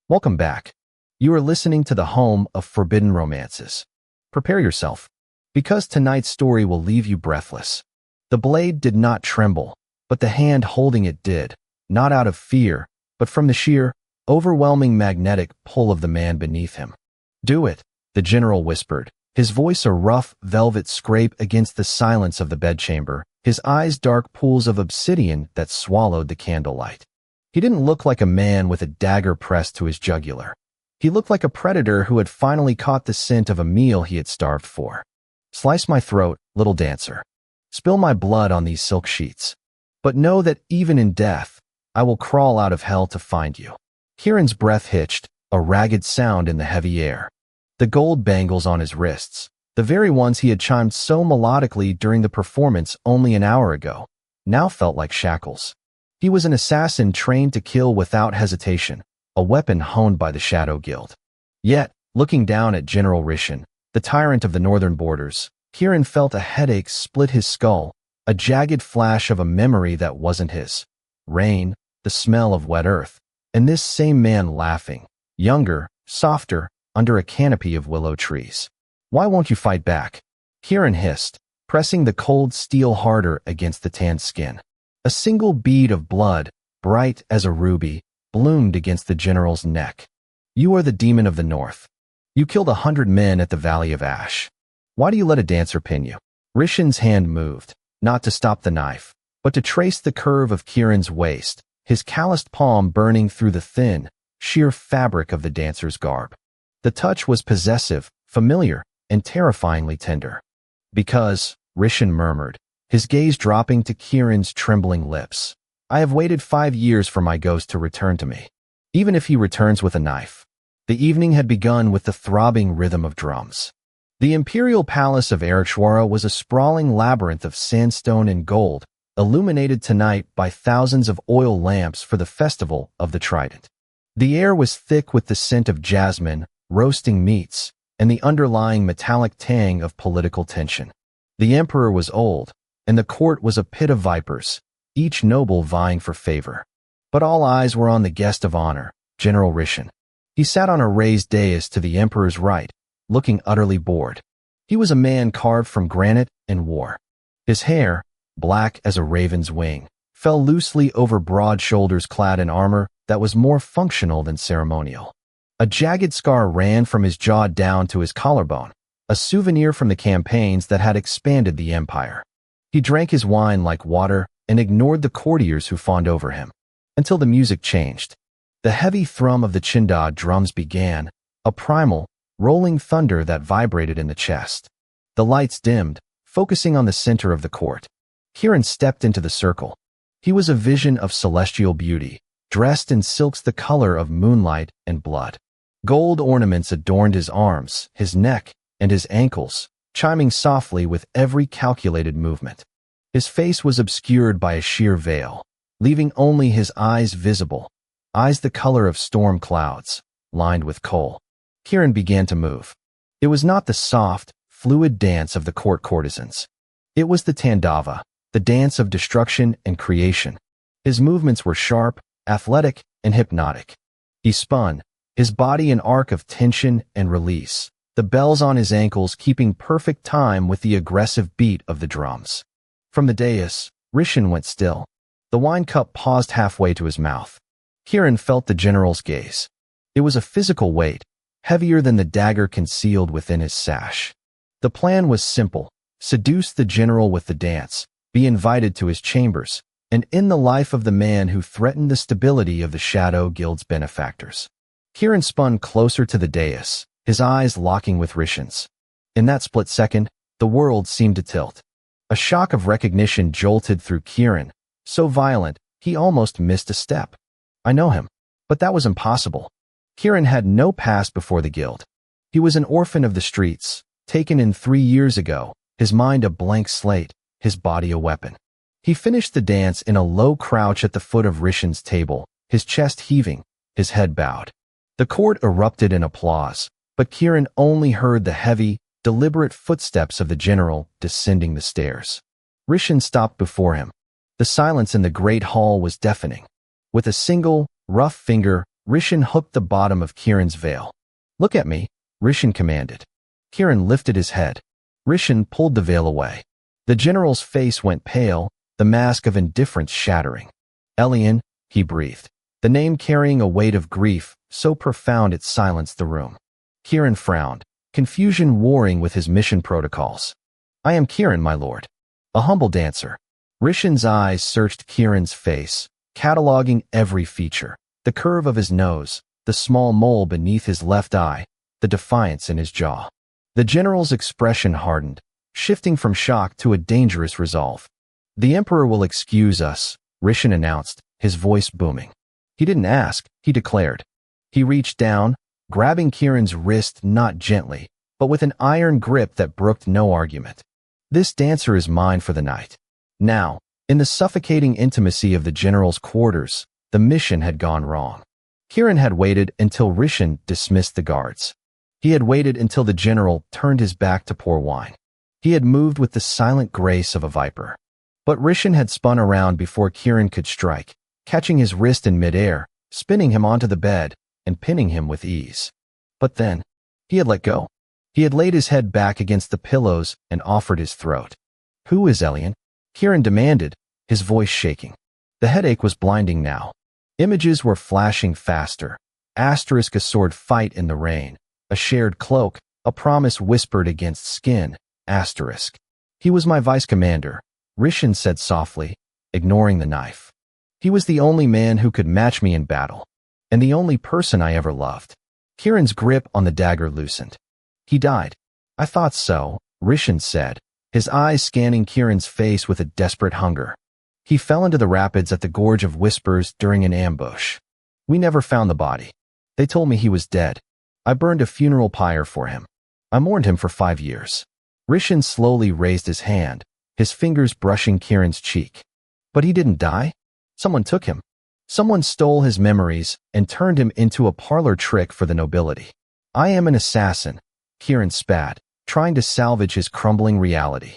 Welcome back. You are listening to the home of forbidden romances. Prepare yourself, because tonight's story will leave you breathless. The blade did not tremble, but the hand holding it did, not out of fear, but from the sheer, overwhelming magnetic pull of the man beneath him. "Do it," the general whispered, his voice a rough, velvet scrape against the silence of the bedchamber, his eyes dark pools of obsidian that swallowed the candlelight. He didn't look like a man with a dagger pressed to his jugular. He looked like a predator who had finally caught the scent of a meal he had starved for. "Slice my throat, little dancer. Spill my blood on these silk sheets. But know that even in death, I will crawl out of hell to find you." Kieran's breath hitched, a ragged sound in the heavy air. The gold bangles on his wrists, the very ones he had chimed so melodically during the performance only an hour ago, now felt like shackles. He was an assassin trained to kill without hesitation, a weapon honed by the Shadow Guild. Yet, looking down at General Rishin, the tyrant of the northern borders, Kieran felt a headache split his skull, a jagged flash of a memory that wasn't his. Rain, the smell of wet earth, and this same man laughing, younger, softer, under a canopy of willow trees. "Why won't you fight back?" Kieran hissed, pressing the cold steel harder against the tanned skin. A single bead of blood, bright as a ruby, bloomed against the general's neck. "You are the demon of the north. You killed 100 men at the Valley of Ash. Why do you let a dancer pin you?" Rishin's hand moved, not to stop the knife, but to trace the curve of Kieran's waist, his calloused palm burning through the thin, sheer fabric of the dancer's garb. The touch was possessive, familiar, and terrifyingly tender. "Because," Rishin murmured, his gaze dropping to Kieran's trembling lips, "I have waited 5 years for my ghost to return to me. Even if he returns with a knife." The evening had begun with the throbbing rhythm of drums. The imperial palace of Erikshwara was a sprawling labyrinth of sandstone and gold, illuminated tonight by thousands of oil lamps for the festival of the Trident. The air was thick with the scent of jasmine, roasting meats, and the underlying metallic tang of political tension. The emperor was old, and the court was a pit of vipers, each noble vying for favor. But all eyes were on the guest of honor, General Rishin. He sat on a raised dais to the emperor's right, looking utterly bored. He was a man carved from granite and war. His hair, black as a raven's wing, fell loosely over broad shoulders clad in armor that was more functional than ceremonial. A jagged scar ran from his jaw down to his collarbone, a souvenir from the campaigns that had expanded the empire. He drank his wine like water and ignored the courtiers who fawned over him, until the music changed. The heavy thrum of the chinda drums began, a primal, rolling thunder that vibrated in the chest. The lights dimmed, focusing on the center of the court. Kieran stepped into the circle. He was a vision of celestial beauty, dressed in silks the color of moonlight and blood. Gold ornaments adorned his arms, his neck, and his ankles, chiming softly with every calculated movement. His face was obscured by a sheer veil, leaving only his eyes visible, eyes the color of storm clouds, lined with kohl. Kieran began to move. It was not the soft, fluid dance of the court courtesans. It was the Tandava, the dance of destruction and creation. His movements were sharp, athletic, and hypnotic. He spun, his body an arc of tension and release, the bells on his ankles keeping perfect time with the aggressive beat of the drums. From the dais, Rishin went still. The wine cup paused halfway to his mouth. Kieran felt the general's gaze. It was a physical weight, heavier than the dagger concealed within his sash. The plan was simple: seduce the general with the dance, be invited to his chambers, and end the life of the man who threatened the stability of the Shadow Guild's benefactors. Kieran spun closer to the dais, his eyes locking with Rishin's. In that split second, the world seemed to tilt. A shock of recognition jolted through Kieran, so violent, he almost missed a step. I know him. But that was impossible. Kieran had no past before the guild. He was an orphan of the streets, taken in 3 years ago, his mind a blank slate, his body a weapon. He finished the dance in a low crouch at the foot of Rishin's table, his chest heaving, his head bowed. The court erupted in applause, but Kieran only heard the heavy, deliberate footsteps of the general descending the stairs. Rishin stopped before him. The silence in the great hall was deafening. With a single, rough finger, Rishin hooked the bottom of Kieran's veil. "Look at me," Rishin commanded. Kieran lifted his head. Rishin pulled the veil away. The general's face went pale, the mask of indifference shattering. "Elian," he breathed, the name carrying a weight of grief so profound it silenced the room. Kieran frowned, confusion warring with his mission protocols. "I am Kieran, my lord. A humble dancer." Rishin's eyes searched Kieran's face, cataloging every feature. The curve of his nose, the small mole beneath his left eye, the defiance in his jaw. The general's expression hardened, shifting from shock to a dangerous resolve. "The Emperor will excuse us," Rishin announced, his voice booming. He didn't ask, he declared. He reached down, grabbing Kieran's wrist not gently, but with an iron grip that brooked no argument. "This dancer is mine for the night." Now, in the suffocating intimacy of the general's quarters, the mission had gone wrong. Kieran had waited until Rishin dismissed the guards. He had waited until the general turned his back to pour wine. He had moved with the silent grace of a viper. But Rishin had spun around before Kieran could strike, catching his wrist in midair, spinning him onto the bed, and pinning him with ease. But then, he had let go. He had laid his head back against the pillows and offered his throat. "Who is Elian?" Kieran demanded, his voice shaking. The headache was blinding now. Images were flashing faster. Asterisk a sword fight in the rain. A shared cloak, a promise whispered against skin. Asterisk. "He was my vice commander," Rishin said softly, ignoring the knife. "He was the only man who could match me in battle, and the only person I ever loved." Kieran's grip on the dagger loosened. "He died." "I thought so," Rishin said, his eyes scanning Kieran's face with a desperate hunger. "He fell into the rapids at the Gorge of Whispers during an ambush. We never found the body. They told me he was dead. I burned a funeral pyre for him. I mourned him for 5 years." Rishin slowly raised his hand, his fingers brushing Kieran's cheek. "But he didn't die? Someone took him. Someone stole his memories and turned him into a parlor trick for the nobility." "I am an assassin," Kieran spat, trying to salvage his crumbling reality.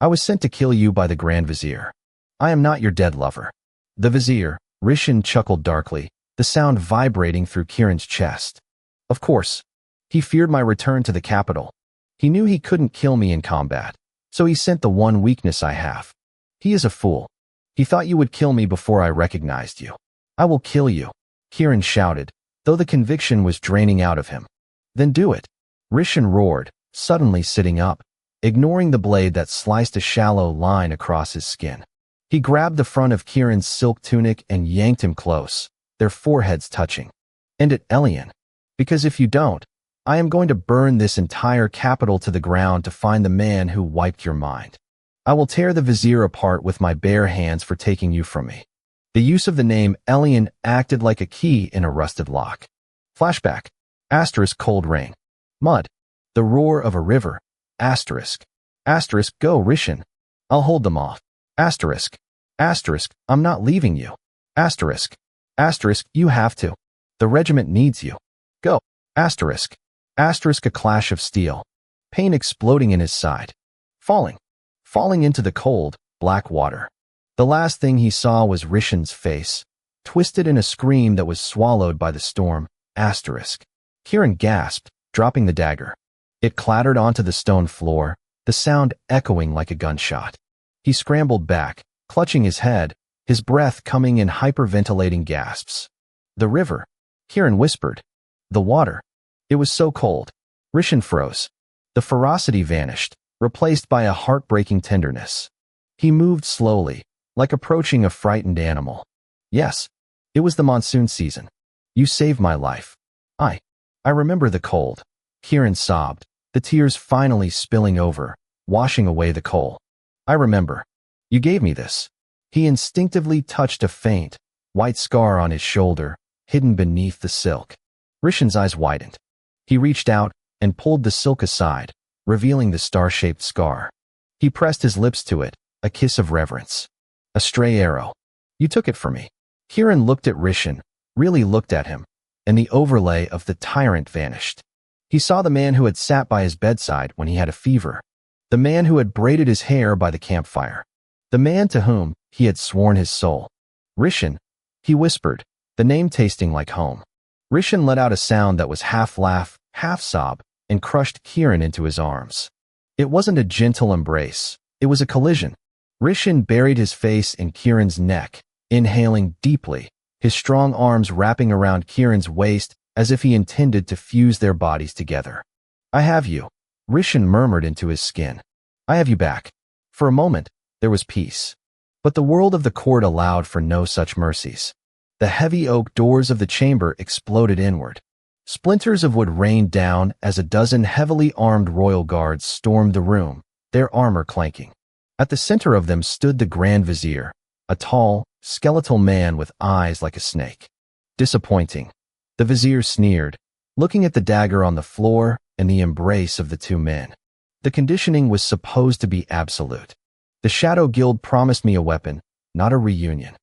"I was sent to kill you by the Grand Vizier. I am not your dead lover." "The Vizier," Rishin chuckled darkly, the sound vibrating through Kieran's chest. "Of course. He feared my return to the capital. He knew he couldn't kill me in combat, so he sent the one weakness I have. He is a fool. He thought you would kill me before I recognized you." "I will kill you," Kieran shouted, though the conviction was draining out of him. "Then do it," Rishin roared, suddenly sitting up, ignoring the blade that sliced a shallow line across his skin. He grabbed the front of Kieran's silk tunic and yanked him close, their foreheads touching. "End it, Elian. Because if you don't, I am going to burn this entire capital to the ground to find the man who wiped your mind. I will tear the Vizier apart with my bare hands for taking you from me." The use of the name Elian acted like a key in a rusted lock. Flashback. Asterisk cold rain. Mud. The roar of a river. Asterisk. Asterisk go Rishin. I'll hold them off. Asterisk. Asterisk I'm not leaving you. Asterisk. Asterisk you have to. The regiment needs you. Go. Asterisk. Asterisk a clash of steel. Pain exploding in his side. Falling. Falling into the cold, black water. The last thing he saw was Rishin's face, twisted in a scream that was swallowed by the storm. Asterisk. Kieran gasped, dropping the dagger. It clattered onto the stone floor, the sound echoing like a gunshot. He scrambled back, clutching his head, his breath coming in hyperventilating gasps. "The river," Kieran whispered. "The water." It was so cold. Rishin froze. The ferocity vanished, replaced by a heartbreaking tenderness. He moved slowly, like approaching a frightened animal. "Yes, it was the monsoon season. You saved my life. I remember the cold." Kieran sobbed, the tears finally spilling over, washing away the coal. "I remember. You gave me this." He instinctively touched a faint, white scar on his shoulder, hidden beneath the silk. Rishin's eyes widened. He reached out and pulled the silk aside, revealing the star-shaped scar. He pressed his lips to it, a kiss of reverence. "A stray arrow. You took it for me." Kieran looked at Rishin, really looked at him, and the overlay of the tyrant vanished. He saw the man who had sat by his bedside when he had a fever, the man who had braided his hair by the campfire, the man to whom he had sworn his soul. "Rishin," he whispered, the name tasting like home. Rishin let out a sound that was half laugh, half sob, and crushed Kirin into his arms. It wasn't a gentle embrace. It was a collision. Rishin buried his face in Kirin's neck, inhaling deeply, his strong arms wrapping around Kirin's waist as if he intended to fuse their bodies together. "I have you," Rishin murmured into his skin. "I have you back." For a moment, there was peace. But the world of the court allowed for no such mercies. The heavy oak doors of the chamber exploded inward. Splinters of wood rained down as a dozen heavily armed royal guards stormed the room, their armor clanking. At the center of them stood the Grand Vizier, a tall, skeletal man with eyes like a snake. Disappointing. The Vizier sneered, looking at the dagger on the floor and the embrace of the two men. The conditioning was supposed to be absolute. The Shadow Guild promised me a weapon, not a reunion.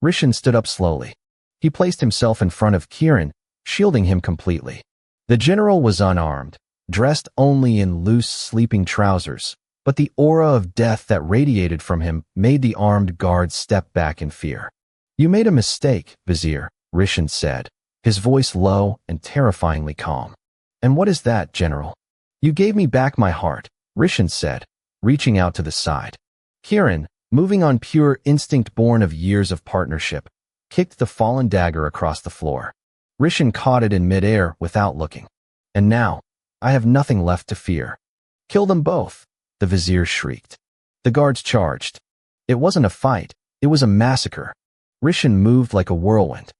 Rishin stood up slowly. He placed himself in front of Kirin, shielding him completely. The general was unarmed, dressed only in loose sleeping trousers, but the aura of death that radiated from him made the armed guards step back in fear. "You made a mistake, Vizier," Rishin said, his voice low and terrifyingly calm. "And what is that, General?" "You gave me back my heart," Rishin said, reaching out to the side. Kirin, moving on pure instinct born of years of partnership, kicked the fallen dagger across the floor. Rishin caught it in midair without looking. "And now, I have nothing left to fear." "Kill them both," the Vizier shrieked. The guards charged. It wasn't a fight, it was a massacre. Rishin moved like a whirlwind.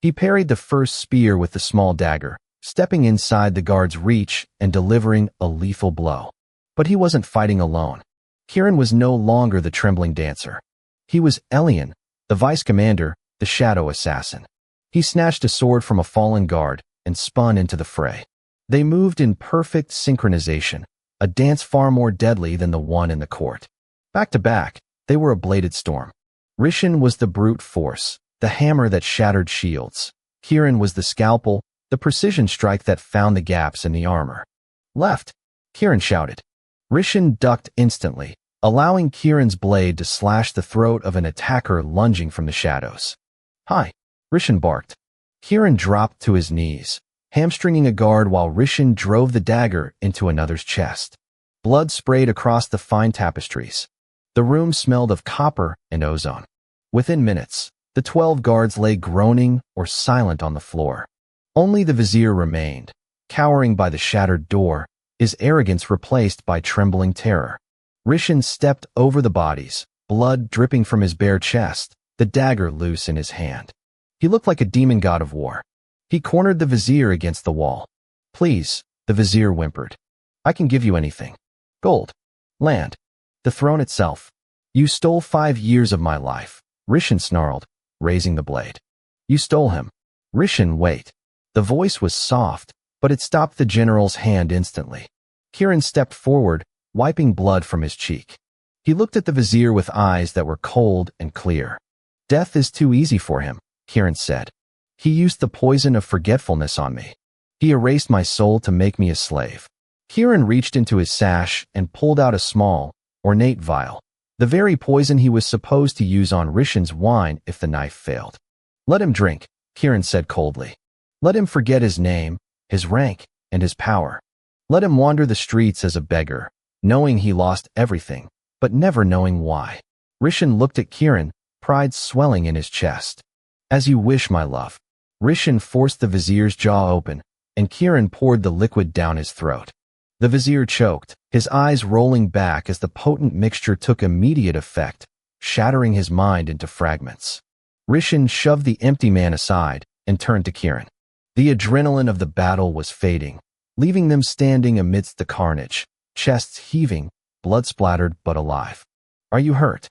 He parried the first spear with the small dagger, stepping inside the guard's reach and delivering a lethal blow. But he wasn't fighting alone. Kirin was no longer the trembling dancer. He was Elian, the vice commander, the shadow assassin. He snatched a sword from a fallen guard and spun into the fray. They moved in perfect synchronization, a dance far more deadly than the one in the court. Back to back, they were a bladed storm. Rishin was the brute force, the hammer that shattered shields. Kirin was the scalpel, the precision strike that found the gaps in the armor. "Left!" Kirin shouted. Rishin ducked instantly, allowing Kirin's blade to slash the throat of an attacker lunging from the shadows. "Hi!" Rishin barked. Kirin dropped to his knees, hamstringing a guard while Rishin drove the dagger into another's chest. Blood sprayed across the fine tapestries. The room smelled of copper and ozone. Within minutes, the 12 guards lay groaning or silent on the floor. Only the Vizier remained, cowering by the shattered door, his arrogance replaced by trembling terror. Rishin stepped over the bodies, blood dripping from his bare chest, the dagger loose in his hand. He looked like a demon god of war. He cornered the Vizier against the wall. "Please," the Vizier whimpered. "I can give you anything. Gold. Land. The throne itself. You stole 5 years of my life," Rishin snarled, raising the blade. "You stole him." Rishin, wait. The voice was soft, but it stopped the general's hand instantly. Kirin stepped forward, wiping blood from his cheek. He looked at the Vizier with eyes that were cold and clear. "Death is too easy for him," Kirin said. "He used the poison of forgetfulness on me. He erased my soul to make me a slave." Kirin reached into his sash and pulled out a small, ornate vial, the very poison he was supposed to use on Rishin's wine if the knife failed. "Let him drink," Kirin said coldly. "Let him forget his name, his rank, and his power. Let him wander the streets as a beggar, knowing he lost everything, but never knowing why." Rishin looked at Kirin, pride swelling in his chest. "As you wish, my love." Rishin forced the Vizier's jaw open, and Kirin poured the liquid down his throat. The Vizier choked, his eyes rolling back as the potent mixture took immediate effect, shattering his mind into fragments. Rishin shoved the empty man aside and turned to Kirin. The adrenaline of the battle was fading, leaving them standing amidst the carnage, chests heaving, blood splattered but alive. "Are you hurt?"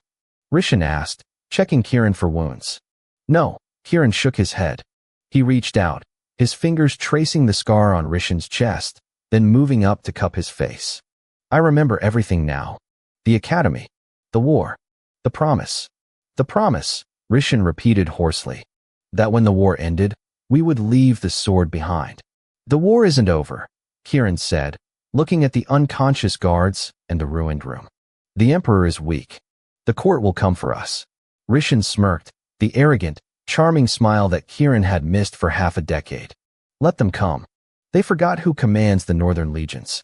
Rishin asked, checking Kirin for wounds. "No," Kirin shook his head. He reached out, his fingers tracing the scar on Rishin's chest, then moving up to cup his face. "I remember everything now. The academy, the war, the promise." "The promise," Rishin repeated hoarsely. "That when the war ended, we would leave the sword behind." "The war isn't over," Kirin said, looking at the unconscious guards and the ruined room. "The Emperor is weak. The court will come for us." Rishin smirked, the arrogant, charming smile that Kirin had missed for half a decade. Let them come. They forgot who commands the northern legions.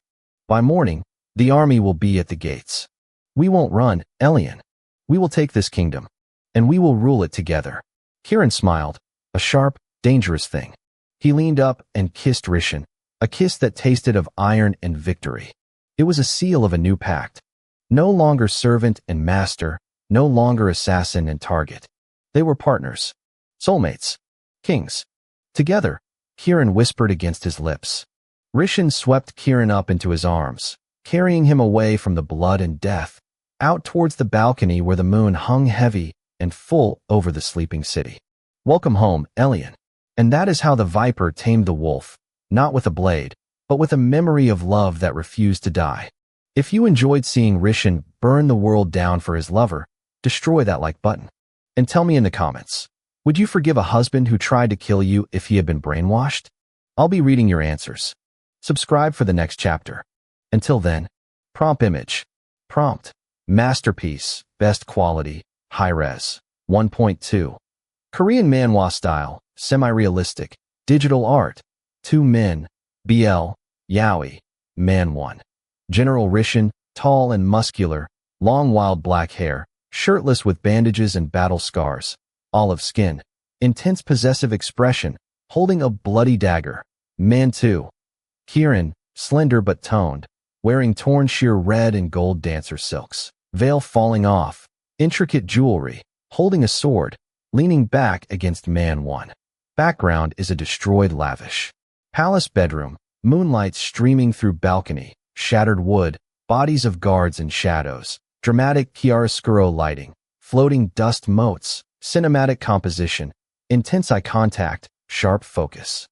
By morning, the army will be at the gates. We won't run, Elian. We will take this kingdom, and we will rule it together. Kieran smiled, a sharp, dangerous thing. He leaned up and kissed Rishon, a kiss that tasted of iron and victory. It was a seal of a new pact. No longer servant and master, no longer assassin and target. They were partners, soulmates, kings. Together, Kieran whispered against his lips. Rishon swept Kieran up into his arms, carrying him away from the blood and death, out towards the balcony where the moon hung heavy and full over the sleeping city. Welcome home, Elian. And that is how the viper tamed the wolf, not with a blade, but with a memory of love that refused to die. If you enjoyed seeing Rishon burn the world down for his lover, destroy that like button. And tell me in the comments, would you forgive a husband who tried to kill you if he had been brainwashed? I'll be reading your answers. Subscribe for the next chapter. Until then, prompt image. Prompt. Masterpiece, best quality, high-res, 1.2. Korean manhwa style, semi-realistic, digital art. 2 men, BL, Yaoi, man 1. General Rishon, tall and muscular, long wild black hair, shirtless with bandages and battle scars, olive skin, intense possessive expression, holding a bloody dagger. Man 2. Kieran, slender but toned, wearing torn sheer red and gold dancer silks, veil falling off, intricate jewelry, holding a sword, leaning back against man 1. Background is a destroyed lavish palace bedroom, moonlight streaming through balcony, shattered wood, bodies of guards and shadows, dramatic chiaroscuro lighting, floating dust motes, cinematic composition, intense eye contact, sharp focus.